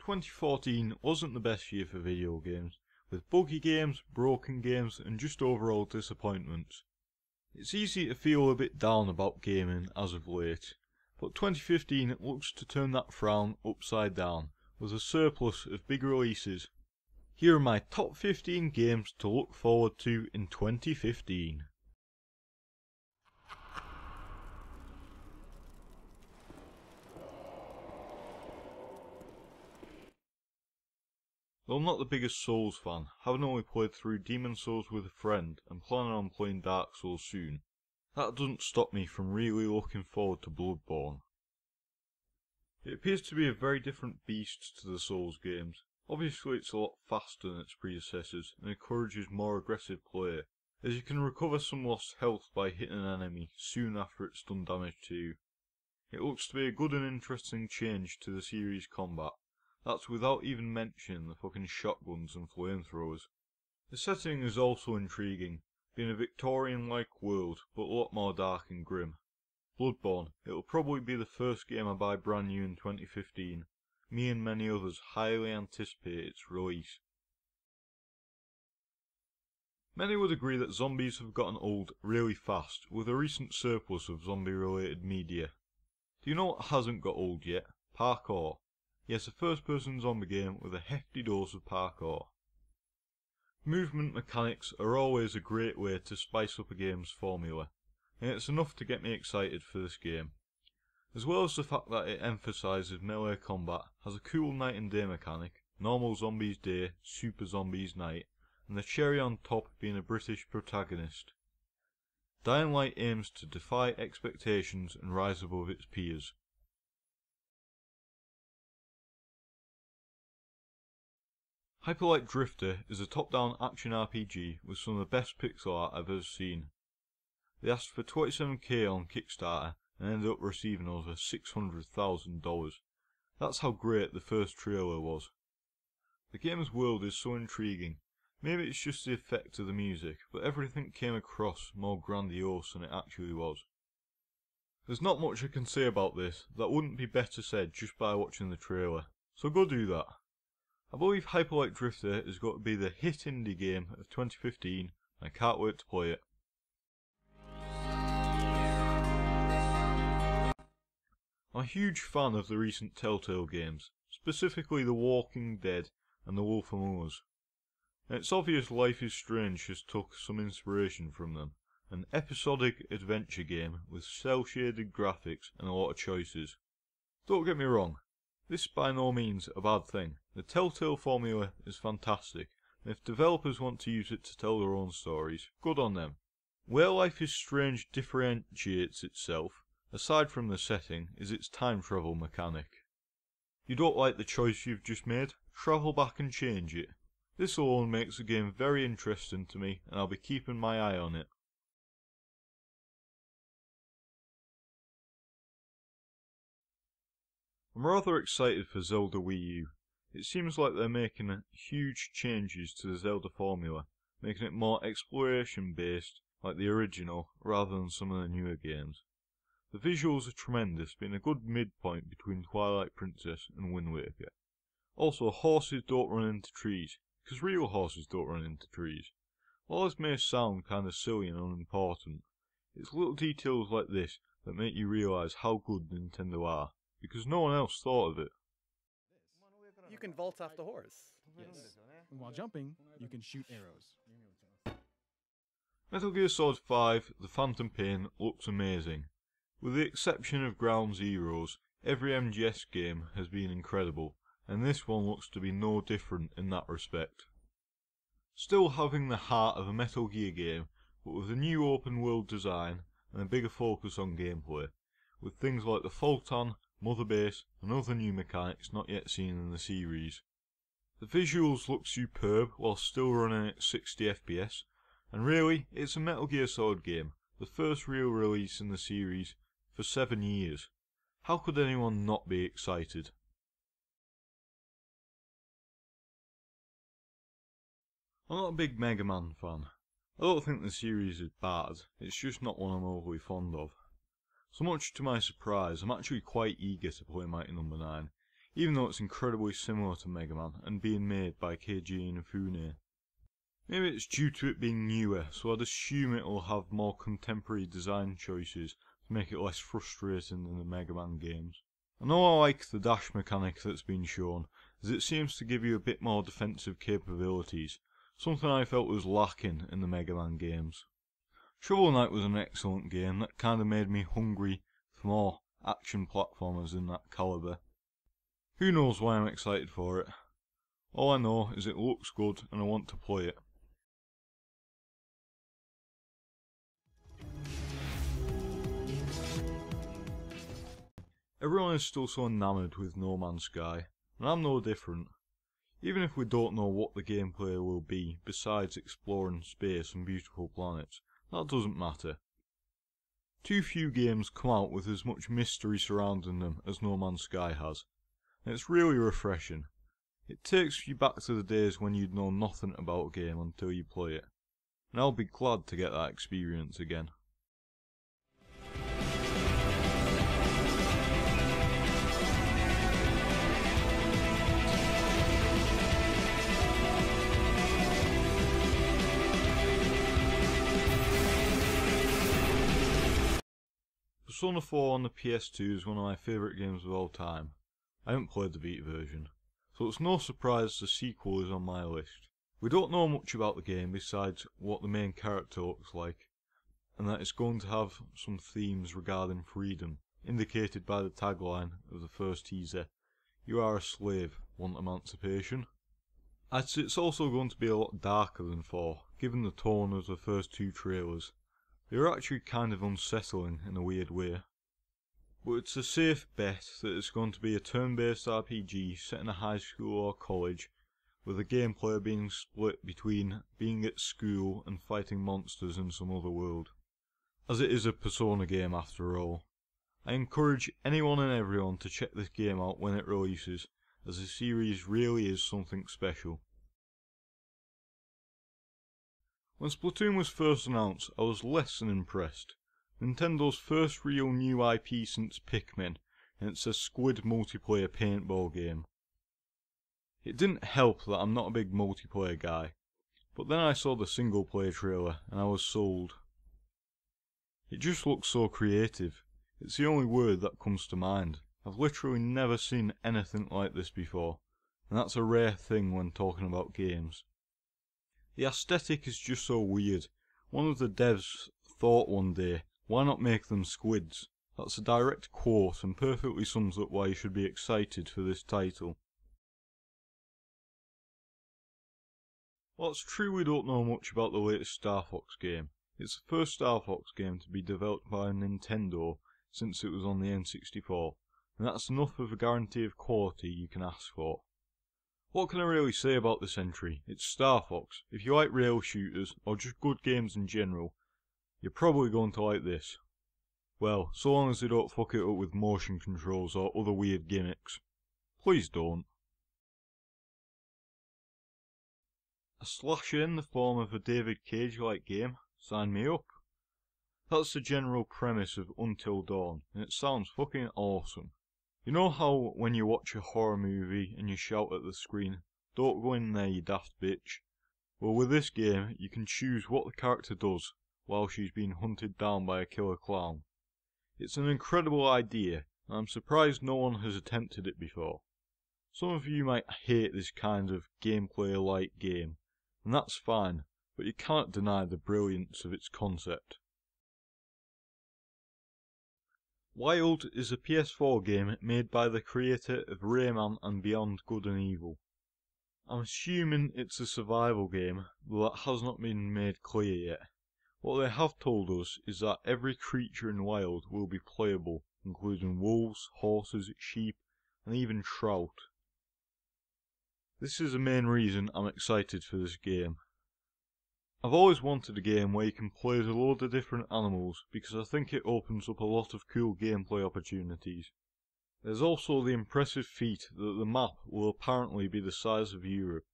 2014 wasn't the best year for video games, with buggy games, broken games and just overall disappointments. It's easy to feel a bit down about gaming as of late, but 2015 looks to turn that frown upside down with a surplus of big releases. Here are my top 15 games to look forward to in 2015. Though I'm not the biggest Souls fan, having only played through Demon's Souls with a friend and planning on playing Dark Souls soon, that doesn't stop me from really looking forward to Bloodborne. It appears to be a very different beast to the Souls games. Obviously it's a lot faster than its predecessors and encourages more aggressive play, as you can recover some lost health by hitting an enemy soon after it's done damage to you. It looks to be a good and interesting change to the series' combat. That's without even mentioning the fucking shotguns and flamethrowers. The setting is also intriguing, being a Victorian-like world but a lot more dark and grim. Bloodborne, it'll probably be the first game I buy brand new in 2015. Me and many others highly anticipate its release. Many would agree that zombies have gotten old really fast with a recent surplus of zombie-related media. Do you know what hasn't got old yet? Parkour. Yes, a first-person zombie game with a hefty dose of parkour. Movement mechanics are always a great way to spice up a game's formula, and it's enough to get me excited for this game. As well as the fact that it emphasises melee combat, has a cool night and day mechanic, normal zombies day, super zombies night, and the cherry on top being a British protagonist. Dying Light aims to defy expectations and rise above its peers. Hyper Light Drifter is a top-down action RPG with some of the best pixel art I've ever seen. They asked for $27k on Kickstarter and ended up receiving over $600,000. That's how great the first trailer was. The game's world is so intriguing. Maybe it's just the effect of the music, but everything came across more grandiose than it actually was. There's not much I can say about this that wouldn't be better said just by watching the trailer, so go do that. I believe Hyper Light Drifter is going to be the hit indie game of 2015 and I can't wait to play it. I'm a huge fan of the recent Telltale games, specifically The Walking Dead and The Wolf Among Us. And it's obvious Life is Strange has took some inspiration from them, an episodic adventure game with cel-shaded graphics and a lot of choices. Don't get me wrong, this is by no means a bad thing. The Telltale formula is fantastic, and if developers want to use it to tell their own stories, good on them. Where Life is Strange differentiates itself, aside from the setting, is its time travel mechanic. You don't like the choice you've just made? Travel back and change it. This alone makes the game very interesting to me, and I'll be keeping my eye on it. I'm rather excited for Zelda Wii U. It seems like they're making huge changes to the Zelda formula, making it more exploration based like the original rather than some of the newer games. The visuals are tremendous, being a good midpoint between Twilight Princess and Wind Waker. Also, horses don't run into trees, because real horses don't run into trees. While this may sound kinda silly and unimportant, it's little details like this that make you realise how good Nintendo are, because no one else thought of it. You can vault off the horse. Yes. And while jumping, you can shoot arrows. Metal Gear Solid 5 The Phantom Pain looks amazing. With the exception of Ground Zeroes, every MGS game has been incredible, and this one looks to be no different in that respect. Still having the heart of a Metal Gear game, but with a new open world design and a bigger focus on gameplay, with things like the Photon, Mother Base and other new mechanics not yet seen in the series. The visuals look superb while still running at 60 FPS, and really, it's a Metal Gear Solid game, the first real release in the series for 7 years. How could anyone not be excited? I'm not a big Mega Man fan. I don't think the series is bad, it's just not one I'm overly fond of. So much to my surprise, I'm actually quite eager to play Mighty No. 9, even though it's incredibly similar to Mega Man and being made by Keiji Inafune. Maybe it's due to it being newer, so I'd assume it'll have more contemporary design choices to make it less frustrating than the Mega Man games. I know I like the dash mechanic that's been shown, as it seems to give you a bit more defensive capabilities, something I felt was lacking in the Mega Man games. Shovel Knight was an excellent game that kinda made me hungry for more action platformers in that calibre. Who knows why I'm excited for it? All I know is it looks good and I want to play it. Everyone is still so enamoured with No Man's Sky, and I'm no different. Even if we don't know what the gameplay will be, besides exploring space and beautiful planets, that doesn't matter. Too few games come out with as much mystery surrounding them as No Man's Sky has, and it's really refreshing. It takes you back to the days when you'd know nothing about a game until you play it, and I'll be glad to get that experience again. Persona 4 on the PS2 is one of my favourite games of all time. I haven't played the Vita version, so it's no surprise the sequel is on my list. We don't know much about the game besides what the main character looks like, and that it's going to have some themes regarding freedom, indicated by the tagline of the first teaser, "You are a slave, want emancipation?" I'd say it's also going to be a lot darker than 4, given the tone of the first two trailers. They were actually kind of unsettling in a weird way. But it's a safe bet that it's going to be a turn-based RPG set in a high school or college, with the gameplay being split between being at school and fighting monsters in some other world. As it is a Persona game after all. I encourage anyone and everyone to check this game out when it releases, as the series really is something special. When Splatoon was first announced, I was less than impressed. Nintendo's first real new IP since Pikmin, and it's a squid multiplayer paintball game. It didn't help that I'm not a big multiplayer guy, but then I saw the single player trailer and I was sold. It just looks so creative. It's the only word that comes to mind. I've literally never seen anything like this before, and that's a rare thing when talking about games. The aesthetic is just so weird. One of the devs thought one day, why not make them squids? That's a direct quote and perfectly sums up why you should be excited for this title. While it's true we don't know much about the latest Star Fox game, it's the first Star Fox game to be developed by Nintendo since it was on the N64, and that's enough of a guarantee of quality you can ask for. What can I really say about this entry? It's Star Fox. If you like rail shooters, or just good games in general, you're probably going to like this. Well, so long as they don't fuck it up with motion controls or other weird gimmicks. Please don't. A slasher in the form of a David Cage-like game? Sign me up. That's the general premise of Until Dawn, and it sounds fucking awesome. You know how when you watch a horror movie and you shout at the screen, "Don't go in there, you daft bitch"? Well, with this game, you can choose what the character does while she's being hunted down by a killer clown. It's an incredible idea, and I'm surprised no one has attempted it before. Some of you might hate this kind of gameplay-like game, and that's fine, but you can't deny the brilliance of its concept. Wild is a PS4 game made by the creator of Rayman and Beyond Good and Evil. I'm assuming it's a survival game, though that has not been made clear yet. What they have told us is that every creature in Wild will be playable, including wolves, horses, sheep, and even trout. This is the main reason I'm excited for this game. I've always wanted a game where you can play as a load of different animals because I think it opens up a lot of cool gameplay opportunities. There's also the impressive feat that the map will apparently be the size of Europe.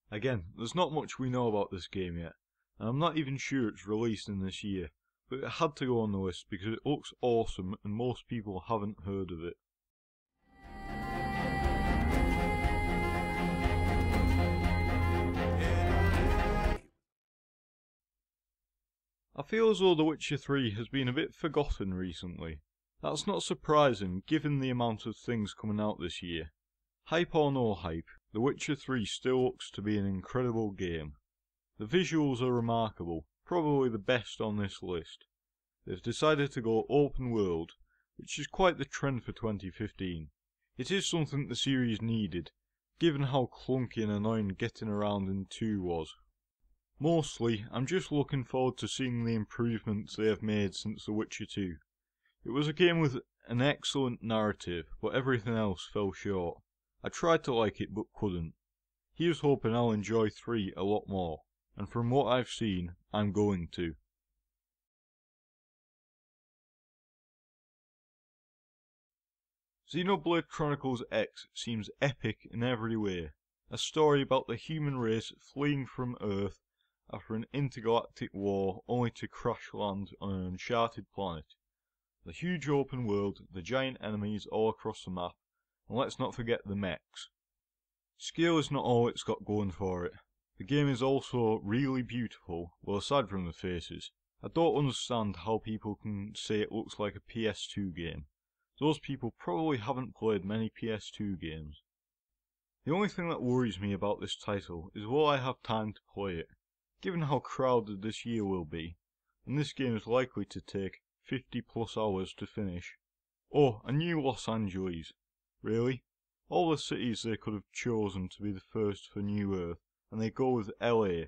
Again, there's not much we know about this game yet, and I'm not even sure it's released in this year, but it had to go on the list because it looks awesome and most people haven't heard of it. I feel as though The Witcher 3 has been a bit forgotten recently. That's not surprising given the amount of things coming out this year. Hype or no hype, The Witcher 3 still looks to be an incredible game. The visuals are remarkable, probably the best on this list. They've decided to go open world, which is quite the trend for 2015. It is something the series needed, given how clunky and annoying getting around in 2 was. Mostly, I'm just looking forward to seeing the improvements they have made since The Witcher 2. It was a game with an excellent narrative, but everything else fell short. I tried to like it but couldn't. Here's hoping I'll enjoy 3 a lot more, and from what I've seen, I'm going to. Xenoblade Chronicles X seems epic in every way. A story about the human race fleeing from Earth after an intergalactic war only to crash land on an uncharted planet. The huge open world, the giant enemies all across the map, and let's not forget the mechs. Scale is not all it's got going for it. The game is also really beautiful, well aside from the faces. I don't understand how people can say it looks like a PS2 game. Those people probably haven't played many PS2 games. The only thing that worries me about this title is will I have time to play it, given how crowded this year will be, and this game is likely to take 50 plus hours to finish. Oh, a new Los Angeles. Really? All the cities they could have chosen to be the first for New Earth, and they go with LA.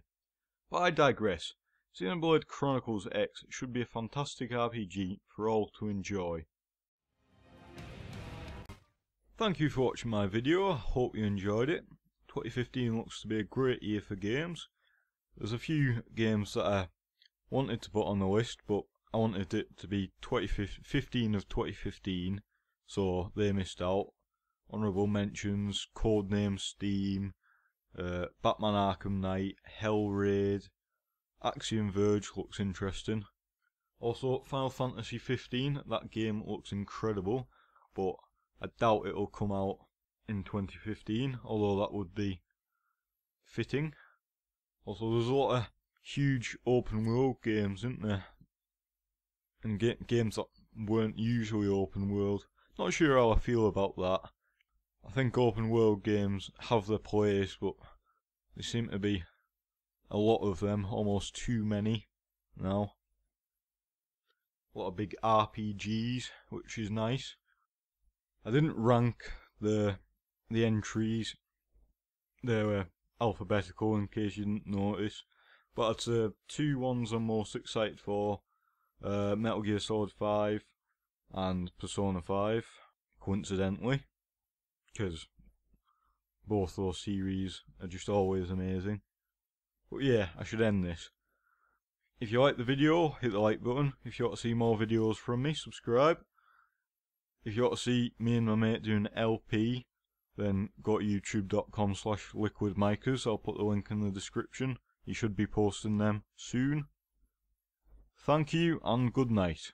But I digress. Xenoblade Chronicles X should be a fantastic RPG for all to enjoy. Thank you for watching my video, I hope you enjoyed it. 2015 looks to be a great year for games. There's a few games that I wanted to put on the list, but I wanted it to be 2015 of 2015, so they missed out. Honourable mentions, Codename Steam, Batman Arkham Knight, Hellraid, Axiom Verge looks interesting. Also Final Fantasy 15, that game looks incredible, but I doubt it'll come out in 2015, although that would be fitting. Also, there's a lot of huge open world games, isn't there? And games that weren't usually open world. Not sure how I feel about that. I think open world games have their place, but there seem to be a lot of them, almost too many now. A lot of big RPGs, which is nice. I didn't rank the entries. They were alphabetical in case you didn't notice. But I'd say 2 ones I'm most excited for. Metal Gear Solid 5 and Persona 5, coincidentally. Because both those series are just always amazing. But yeah, I should end this. If you liked the video, hit the like button. If you want to see more videos from me, subscribe. If you want to see me and my mate doing an LP, then go to youtube.com/liquidmikers. I'll put the link in the description. You should be posting them soon. Thank you and good night.